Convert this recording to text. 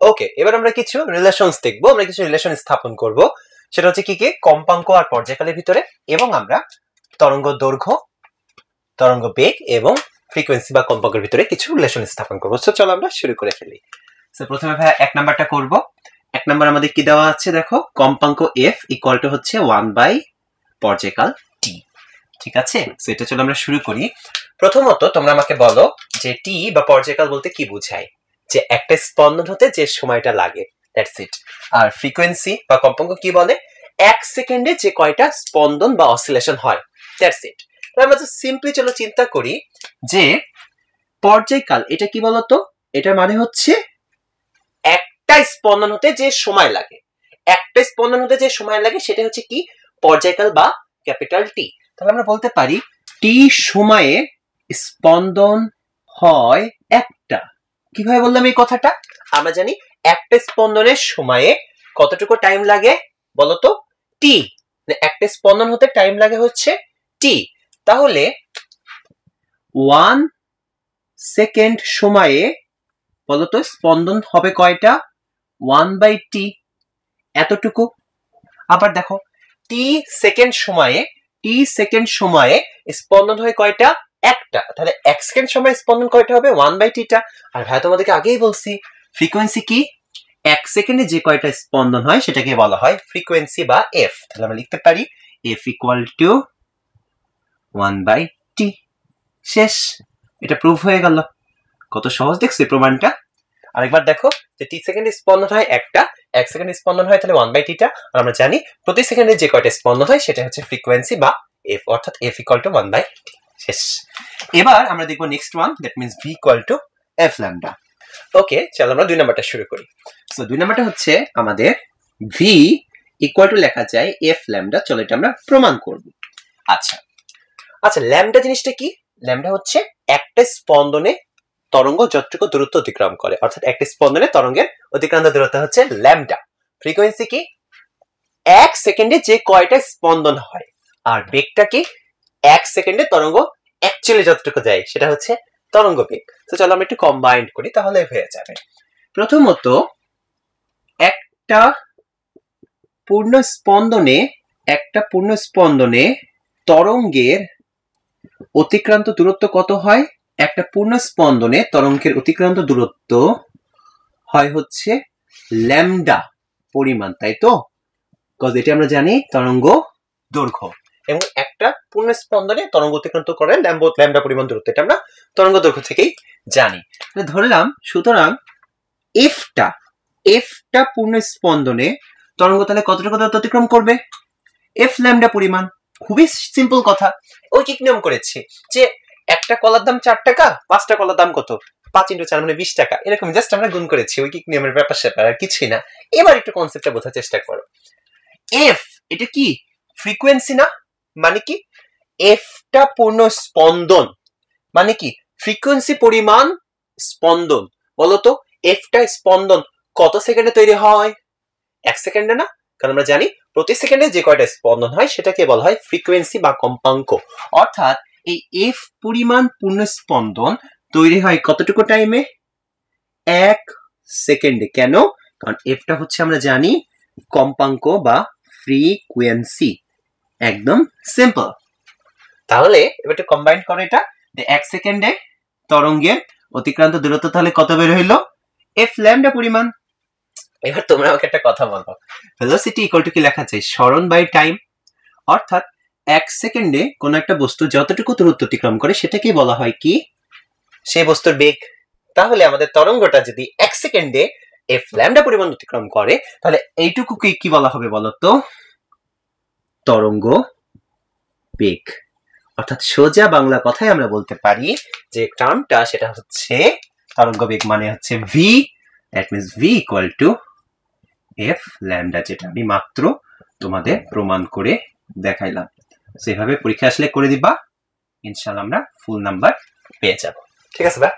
ওকে, এবার আমরা কিছু রিলেশনস দেখবো, আমরা কিছু রিলেশন স্থাপন করব। সেটা হচ্ছে কি কি, কম্পাঙ্ক আর পর্যায়কালের ভিতরে, এবং আমরা তরঙ্গ দৈর্ঘ্য, তরঙ্গ বেগ এবং ফ্রিকোয়েন্সি বা কম্পাঙ্কের ভিতরে কিছু রিলেশন স্থাপন করবো। সো চলো আমরা শুরু করে ফেলি। সো প্রথমে ভাই 1 নাম্বারটা করব। 1 নাম্বার আমাদের কি দেওয়া আছে দেখো, কম্পাঙ্ক f ইকুয়াল টু হচ্ছে 1 বাই পর্যায়কাল t। ঠিক আছে, সো এটা চলো আমরা শুরু করি। প্রথমত তোমরা আমাকে বলো যে t বা পর্যায়কাল বলতে কি বোঝায়? যে একটা স্পন্দন হতে যে সময়টা লাগে, দ্যাটস ইট। আর ফ্রিকোয়েন্সি বা কম্পাঙ্ক কি বলে? 1 সেকেন্ডে যে কয়টা স্পন্দন বা অসিলেশন হয়, দ্যাটস ইট। আমরা তো সিম্পলি চলো চিন্তা করি যে পর্যায়কাল এটা কি বলতো? এটা মানে হচ্ছে একটা স্পন্দন হতে যে সময় লাগে, একটা স্পন্দন হতে যে সময় লাগে সেটা হচ্ছে কি পর্যায়কাল বা ক্যাপিটাল টি। তাহলে আমরা বলতে পারি টি সময়ে স্পন্দন হয় একটা। কিভাবে বললাম এই কথাটা? আমরা জানি একটা স্পন্দনের সময়ে কতটুকু টাইম লাগে বলতো? টি। একটা স্পন্দন হতে টাইম লাগে হচ্ছে টি। তাহলে 1 সেকেন্ড সময়ে বলতো স্পন্দন হবে কয়টা? 1 বাই টি, এতটুকু। আবার দেখো টি সেকেন্ড সময়ে স্পন্দন হয় কয়টা? একটা। তাহলে 1 সেকেন্ড সময় স্পন্দন কয়টা হবে? 1 বাই টিটা। আর ভাই তোমাদেরকে আগেই বলছি ফ্রিকোয়েন্সি কি? 1 সেকেন্ডে যে কয়টা স্পন্দন হয় সেটাকে বলা হয় ফ্রিকোয়েন্সি বা এফ। তাহলে আমরা লিখতে পারি F equal to 1 by T. শেষ, এটা প্রুভ হয়ে গেল। কত সহজ দেখছি প্রমাণটা। আরেকবার দেখো যে টি সেকেন্ডে স্পন্দন হয় একটা, 1 সেকেন্ডে স্পন্দন হয় তাহলে 1 বাই টিটা। আর আমরা জানি প্রতি সেকেন্ডে যে কয়টা স্পন্দন হয় সেটা হচ্ছে ফ্রিকোয়েন্সি বা এফ, অর্থাৎ F equal to 1 by T. শেষ। এবার আমরা দেখবো next one, that means V equal to F lambda. Okay, চলো আমরা 2 নাম্বারটা শুরু করি। সো 2 নাম্বারটা হচ্ছে আমাদের ভি ইকুয়াল টু লেখা যায় এফ ল্যামডা। চলো এটা আমরা প্রমাণ করব। আচ্ছা আচ্ছা, ল্যামডা জিনিসটা কি? ল্যামডা হচ্ছে একটা স্পন্দনে তরঙ্গ যতটুকু দূরত্ব অতিক্রম করে, অর্থাৎ একটা স্পন্দনে তরঙ্গের অতিক্রান্ত দূরত্ব হচ্ছে ল্যামডা। ফ্রিকোয়েন্সি কি? 1 সেকেন্ডে যে কয়টা স্পন্দন হয়। আর বেগটা কি? 1 সেকেন্ডে তরঙ্গ অ্যাকচুয়ালি যতটুকু যায় সেটা হচ্ছে তরঙ্গ বেগ। তো চলো আমরা একটু কম্বাইন্ড করি, তাহলে হয়ে যাবে। প্রথমত একটা পূর্ণ স্পন্দনে তরঙ্গের অতিক্রান্ত দূরত্ব কত হয়? একটা পূর্ণ স্পন্দনে তরঙ্গের অতিক্রান্ত দূরত্ব হয় হচ্ছে ল্যামডা পরিমাণ, তাই তো? বিকজ এটা আমরা জানি তরঙ্গ দৈর্ঘ্য, এবং একটা পূর্ণ স্পন্দনে তরঙ্গ অতিক্রান্ত করে ল্যামডা পরিমাণ দূরত্ব, এটা আমরা তরঙ্গ দৈর্ঘ্য থেকেই জানি। ধরলাম সুতরাং এফটা পূর্ণ স্পন্দনে তরঙ্গ তাহলে কতটুকু দূরত্ব অতিক্রম করবে? এফ ল্যামডা পরিমাণ। খুবই সিম্পল কথা। ওই কি নিয়ম করেছি যে একটা কলার দাম 4 টাকা, 5টা কলার দাম কত? 5 × 4 মানে 20 টাকা। এরকম জাস্ট আমরা গুণ করেছি, ওই কি নিয়মের ব্যাপার স্যাপার, আর কিছুই না। এবার একটু কনসেপ্টটা বোঝার চেষ্টা করো। এফ এটা কি? ফ্রিকোয়েন্সি না? মানে কি? এফটা পূর্ণ স্পন্দন মানে কি? ফ্রিকোয়েন্সি পরিমাণ স্পন্দন। বলতো এফটা স্পন্দন কত সেকেন্ডে তৈরি হয়? 1 সেকেন্ডে না? কারণ আমরা জানি প্রতি সেকেন্ডে যে কয়টা স্পন্দন হয় সেটাকে বলা হয় ফ্রিকোয়েন্সি বা কম্পাঙ্ক। অর্থাৎ এই এফ পরিমাণ পূর্ণ স্পন্দন তৈরি হয় কতটুকু টাইমে? 1 সেকেন্ডে। কেন? কারণ এফটা হচ্ছে আমরা জানি কম্পাঙ্ক বা ফ্রিকোয়েন্সি। একদম সিম্পল। তাহলে এবার একটু কম্বাইন করো এটা। 1 সেকেন্ডে তরঙ্গের অতিক্রান্ত দূরত্ব তাহলে কত বের হইলো? এফ ল্যামডা পরিমাণ। এবার তোমরা আমাকে একটা কথা বলো, ভেলোসিটি ইকুয়াল টু কি লেখা যায়? সরণ বাই টাইম। অর্থাৎ 1 সেকেন্ডে কোন একটা বস্তু যতটুকু দূরত্ব অতিক্রম করে সেটাকে বলা হয় কি? সেই বস্তুর বেগ। তাহলে আমাদের তরঙ্গটা যদি 1 সেকেন্ডে এফ ল্যামডা পরিমাণ অতিক্রম করে তাহলে এইটুকুকে কি বলা হবে বলতো? তরঙ্গ বেগ। অর্থাৎ সোজা বাংলা কথায় আমরা বলতে পারি যে টার্মটা সেটা হচ্ছে তরঙ্গ বেগ মানে হচ্ছে V, that means V equal to F lambda, যেটা আমি মাত্র তোমাদের প্রমাণ করে দেখাইলাম। সেভাবে পরীক্ষা আসলে করে দিবা, ইনশাআল্লাহ আমরা ফুল নাম্বার পেয়ে যাব। ঠিক আছে ভাই?